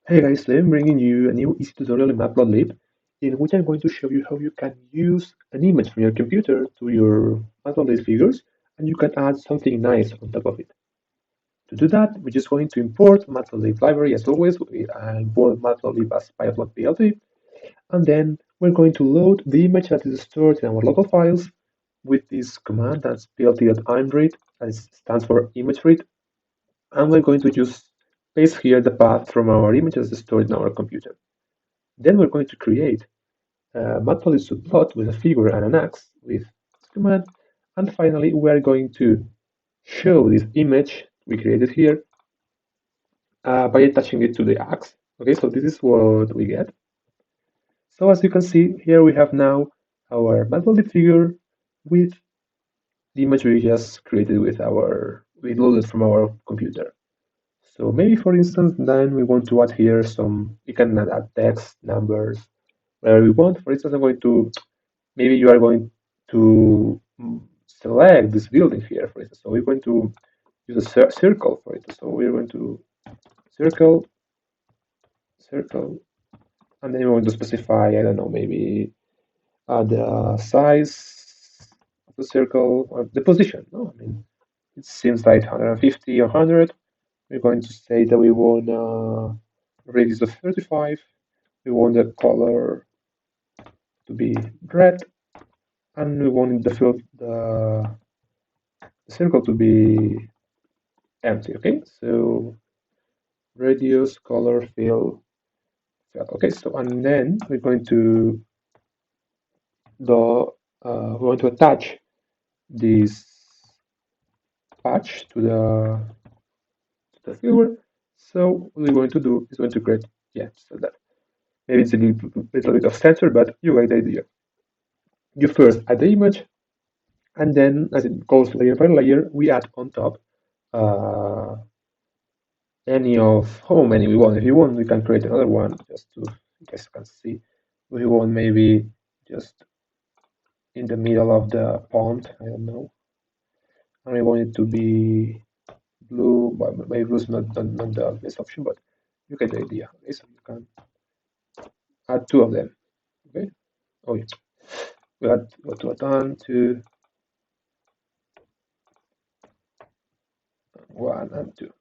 Hey guys, today I'm bringing you a new easy tutorial in Matplotlib in which I'm going to show you how you can use an image from your computer to your Matplotlib figures and you can add something nice on top of it. To do that, we're just going to import Matplotlib library as always. I import Matplotlib as python.plt and then we're going to load the image that is stored in our local files with this command that's plt.imread, that stands for image read, and we're going to just paste here the path from our images stored in our computer. Then we're going to create a Matplotlib subplot with a figure and an axe with this command. And finally, we're going to show this image we created here by attaching it to the axe. Okay, so this is what we get. So as you can see, here we have now our Matplotlib figure with the image we just created we loaded from our computer. So maybe for instance, then we want to add here we can add text, numbers, whatever we want. For instance, maybe you are going to select this building here, for instance. So we're going to use a circle for it. So we're going to circle, circle, and then we're going to specify, I don't know, maybe the size of the circle or the position. No, I mean, it seems like 150 or 100. We're going to say that we want a radius of 35. We want the color to be red, and we want the circle to be empty. Okay, so radius, color, fill. Okay, so and then we're going to we want to attach this patch to the figure. So what we're going to do is going to create so that maybe it's a little bit of censor, but you get the idea. You first add the image, and then as it goes layer by layer, we add on top uh, any of how many we want. If you want, we can create another one just to you guys can see. If you want, maybe just in the middle of the pond. I don't know. And we want it to be blue, but maybe blue is not the best option, but you get the idea. Okay, so you can add two of them. Okay. Oh, yeah. We add go to add two, one, and two.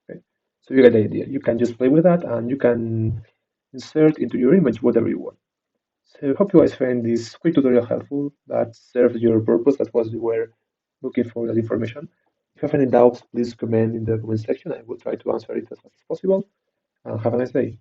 Okay. So you get the idea. You can just play with that, and you can insert into your image whatever you want. So I hope you guys find this quick tutorial helpful that serves your purpose. That was you were looking for that information. If you have any doubts, please comment in the comment section. I will try to answer it as fast as possible. And have a nice day.